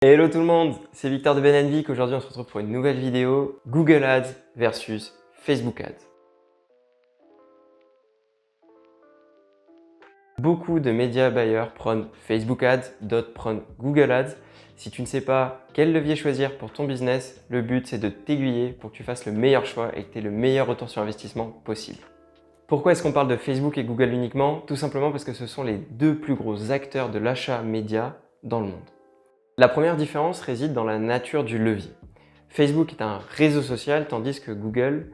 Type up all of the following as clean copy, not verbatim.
Hello tout le monde, c'est Victor de Ben & Vic. Aujourd'hui on se retrouve pour une nouvelle vidéo Google Ads versus Facebook Ads. Beaucoup de médias buyers prônent Facebook Ads, d'autres prônent Google Ads. Si tu ne sais pas quel levier choisir pour ton business, le but c'est de t'aiguiller pour que tu fasses le meilleur choix et que tu aies le meilleur retour sur investissement possible. Pourquoi est-ce qu'on parle de Facebook et Google uniquement? Tout simplement parce que ce sont les deux plus gros acteurs de l'achat média dans le monde. La première différence réside dans la nature du levier. Facebook est un réseau social tandis que Google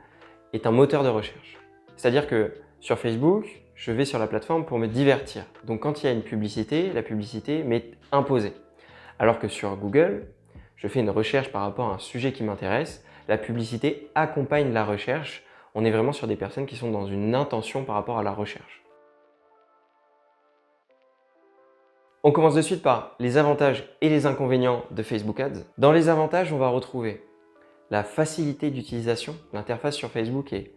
est un moteur de recherche. C'est-à-dire que sur Facebook, je vais sur la plateforme pour me divertir. Donc quand il y a une publicité, la publicité m'est imposée. Alors que sur Google, je fais une recherche par rapport à un sujet qui m'intéresse, la publicité accompagne la recherche. On est vraiment sur des personnes qui sont dans une intention par rapport à la recherche. On commence de suite par les avantages et les inconvénients de Facebook Ads. Dans les avantages, on va retrouver la facilité d'utilisation. L'interface sur Facebook est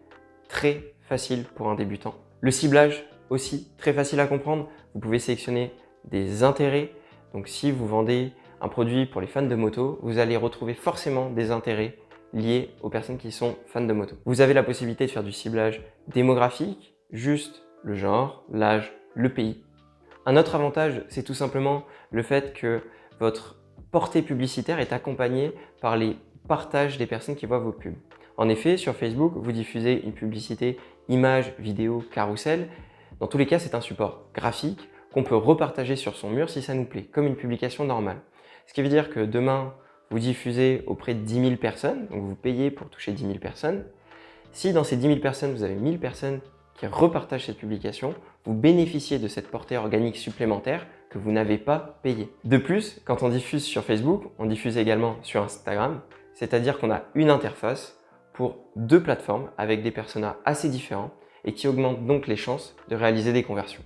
très facile pour un débutant. Le ciblage aussi, très facile à comprendre. Vous pouvez sélectionner des intérêts. Donc si vous vendez un produit pour les fans de moto, vous allez retrouver forcément des intérêts liés aux personnes qui sont fans de moto. Vous avez la possibilité de faire du ciblage démographique, juste le genre, l'âge, le pays. Un autre avantage, c'est tout simplement le fait que votre portée publicitaire est accompagnée par les partages des personnes qui voient vos pubs. En effet, sur Facebook, vous diffusez une publicité image, vidéo, carrousel. Dans tous les cas, c'est un support graphique qu'on peut repartager sur son mur si ça nous plaît, comme une publication normale. Ce qui veut dire que demain, vous diffusez auprès de 10 000 personnes, donc vous payez pour toucher 10 000 personnes. Si dans ces 10 000 personnes, vous avez 1000 personnes qui repartagent cette publication, vous bénéficiez de cette portée organique supplémentaire que vous n'avez pas payée. De plus, quand on diffuse sur Facebook, on diffuse également sur Instagram, c'est-à-dire qu'on a une interface pour deux plateformes avec des personas assez différents et qui augmente donc les chances de réaliser des conversions.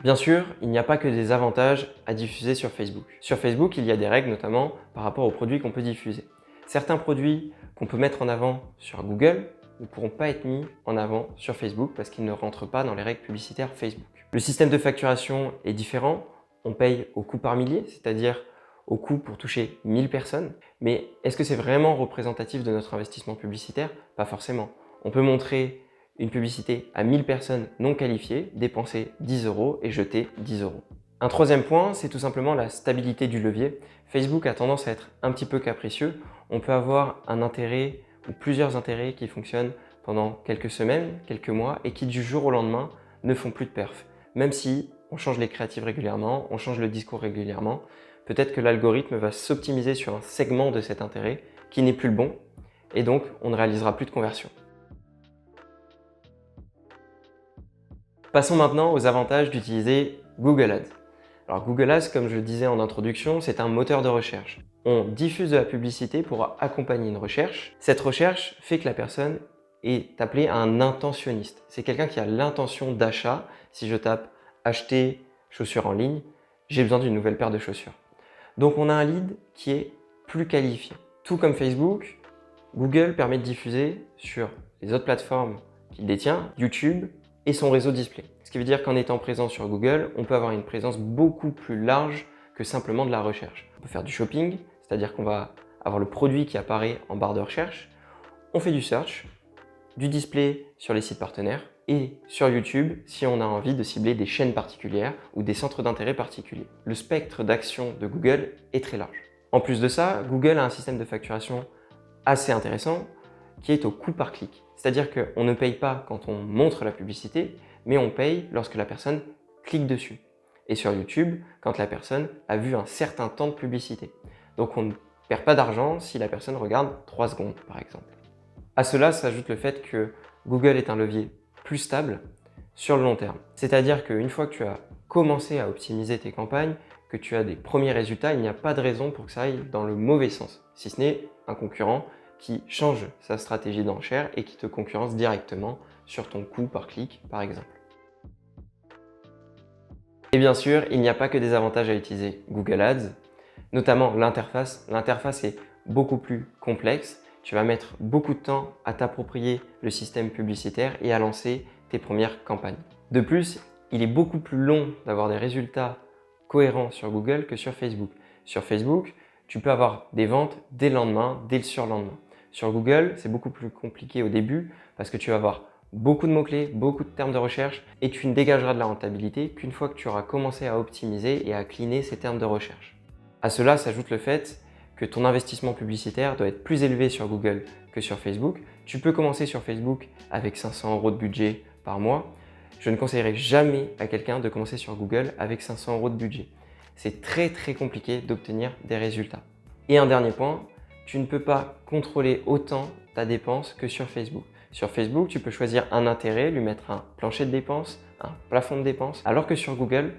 Bien sûr, il n'y a pas que des avantages à diffuser sur Facebook. Sur Facebook, il y a des règles notamment par rapport aux produits qu'on peut diffuser. Certains produits qu'on peut mettre en avant sur Google ne pourront pas être mis en avant sur Facebook parce qu'ils ne rentrent pas dans les règles publicitaires Facebook. Le système de facturation est différent. On paye au coût par millier, c'est-à-dire au coût pour toucher 1000 personnes. Mais est-ce que c'est vraiment représentatif de notre investissement publicitaire? Pas forcément. On peut montrer une publicité à 1000 personnes non qualifiées, dépenser 10 € et jeter 10 €. Un troisième point, c'est tout simplement la stabilité du levier. Facebook a tendance à être un petit peu capricieux. On peut avoir un intérêt ou plusieurs intérêts qui fonctionnent pendant quelques semaines, quelques mois et qui du jour au lendemain ne font plus de perf. Même si on change les créatives régulièrement, on change le discours régulièrement, peut-être que l'algorithme va s'optimiser sur un segment de cet intérêt qui n'est plus le bon et donc on ne réalisera plus de conversion. Passons maintenant aux avantages d'utiliser Google Ads. Alors Google Ads, comme je le disais en introduction, c'est un moteur de recherche. On diffuse de la publicité pour accompagner une recherche. Cette recherche fait que la personne est appelée un intentionniste. C'est quelqu'un qui a l'intention d'achat. Si je tape « acheter chaussures en ligne », j'ai besoin d'une nouvelle paire de chaussures. Donc on a un lead qui est plus qualifié. Tout comme Facebook, Google permet de diffuser sur les autres plateformes qu'il détient, YouTube et son réseau display. Ce qui veut dire qu'en étant présent sur Google, on peut avoir une présence beaucoup plus large que simplement de la recherche. On peut faire du shopping, c'est-à-dire qu'on va avoir le produit qui apparaît en barre de recherche. On fait du search, du display sur les sites partenaires et sur YouTube si on a envie de cibler des chaînes particulières ou des centres d'intérêt particuliers. Le spectre d'action de Google est très large. En plus de ça, Google a un système de facturation assez intéressant qui est au coût par clic. C'est-à-dire qu'on ne paye pas quand on montre la publicité, mais on paye lorsque la personne clique dessus. Et sur YouTube, quand la personne a vu un certain temps de publicité. Donc on ne perd pas d'argent si la personne regarde 3 secondes par exemple. À cela s'ajoute le fait que Google est un levier plus stable sur le long terme. C'est-à-dire qu'une fois que tu as commencé à optimiser tes campagnes, que tu as des premiers résultats, il n'y a pas de raison pour que ça aille dans le mauvais sens, si ce n'est un concurrent qui change sa stratégie d'enchère et qui te concurrence directement sur ton coût par clic par exemple. Et bien sûr, il n'y a pas que des avantages à utiliser Google Ads, notamment l'interface. L'interface est beaucoup plus complexe. Tu vas mettre beaucoup de temps à t'approprier le système publicitaire et à lancer tes premières campagnes. De plus, il est beaucoup plus long d'avoir des résultats cohérent sur Google que sur Facebook. Sur Facebook, tu peux avoir des ventes dès le lendemain, dès le surlendemain. Sur Google, c'est beaucoup plus compliqué au début parce que tu vas avoir beaucoup de mots-clés, beaucoup de termes de recherche et tu ne dégageras de la rentabilité qu'une fois que tu auras commencé à optimiser et à cleaner ces termes de recherche. À cela s'ajoute le fait que ton investissement publicitaire doit être plus élevé sur Google que sur Facebook. Tu peux commencer sur Facebook avec 500 € de budget par mois. Je ne conseillerais jamais à quelqu'un de commencer sur Google avec 500 € de budget. C'est très compliqué d'obtenir des résultats. Et un dernier point, tu ne peux pas contrôler autant ta dépense que sur Facebook. Sur Facebook, tu peux choisir un intérêt, lui mettre un plancher de dépenses, un plafond de dépenses, alors que sur Google,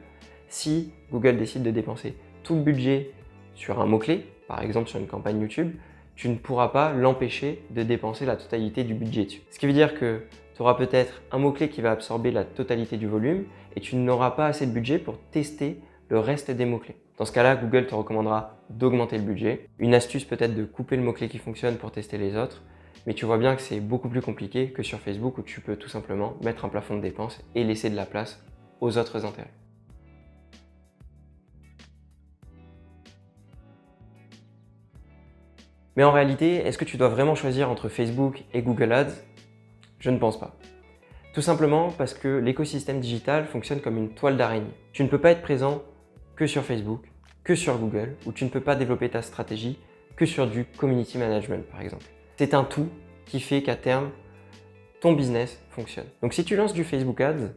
si Google décide de dépenser tout le budget sur un mot-clé, par exemple sur une campagne YouTube, tu ne pourras pas l'empêcher de dépenser la totalité du budget dessus. Ce qui veut dire que tu auras peut-être un mot-clé qui va absorber la totalité du volume et tu n'auras pas assez de budget pour tester le reste des mots-clés. Dans ce cas-là, Google te recommandera d'augmenter le budget. Une astuce peut-être de couper le mot-clé qui fonctionne pour tester les autres, mais tu vois bien que c'est beaucoup plus compliqué que sur Facebook où tu peux tout simplement mettre un plafond de dépenses et laisser de la place aux autres intérêts. Mais en réalité, est-ce que tu dois vraiment choisir entre Facebook et Google Ads? Je ne pense pas. Tout simplement parce que l'écosystème digital fonctionne comme une toile d'araignée. Tu ne peux pas être présent que sur Facebook, que sur Google, ou tu ne peux pas développer ta stratégie que sur du community management par exemple. C'est un tout qui fait qu'à terme, ton business fonctionne. Donc si tu lances du Facebook Ads,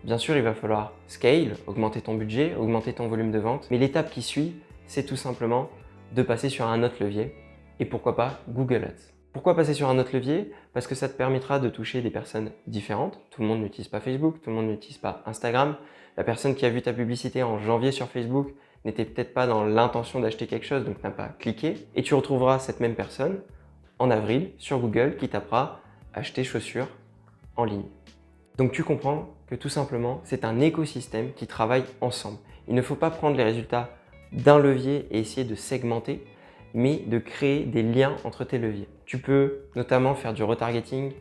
bien sûr il va falloir scale, augmenter ton budget, augmenter ton volume de vente, mais l'étape qui suit, c'est tout simplement de passer sur un autre levier, et pourquoi pas Google Ads. Pourquoi passer sur un autre levier? Parce que ça te permettra de toucher des personnes différentes. Tout le monde n'utilise pas Facebook, tout le monde n'utilise pas Instagram. La personne qui a vu ta publicité en janvier sur Facebook n'était peut-être pas dans l'intention d'acheter quelque chose, donc n'a pas cliqué. Et tu retrouveras cette même personne en avril sur Google qui tapera « acheter chaussures en ligne ». Donc tu comprends que tout simplement, c'est un écosystème qui travaille ensemble. Il ne faut pas prendre les résultats d'un levier et essayer de segmenter, mais de créer des liens entre tes leviers. Tu peux notamment faire du retargeting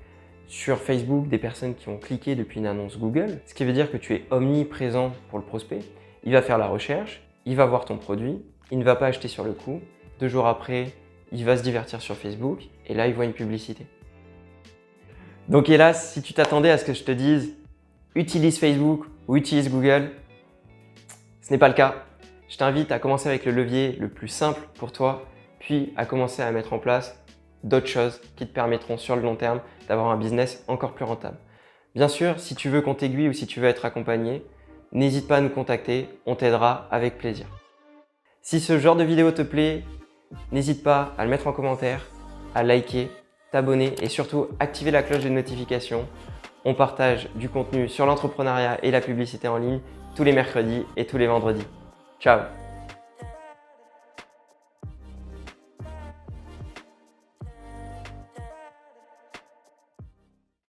sur Facebook des personnes qui ont cliqué depuis une annonce Google, ce qui veut dire que tu es omniprésent pour le prospect. Il va faire la recherche, il va voir ton produit, il ne va pas acheter sur le coup. 2 jours après, il va se divertir sur Facebook et là, il voit une publicité. Donc hélas, si tu t'attendais à ce que je te dise utilise Facebook ou utilise Google, ce n'est pas le cas. Je t'invite à commencer avec le levier le plus simple pour toi, puis à commencer à mettre en place d'autres choses qui te permettront sur le long terme d'avoir un business encore plus rentable. Bien sûr, si tu veux qu'on t'aiguille ou si tu veux être accompagné, n'hésite pas à nous contacter, on t'aidera avec plaisir. Si ce genre de vidéo te plaît, n'hésite pas à le mettre en commentaire, à liker, t'abonner et surtout activer la cloche de notification. On partage du contenu sur l'entrepreneuriat et la publicité en ligne tous les mercredis et tous les vendredis. Ciao!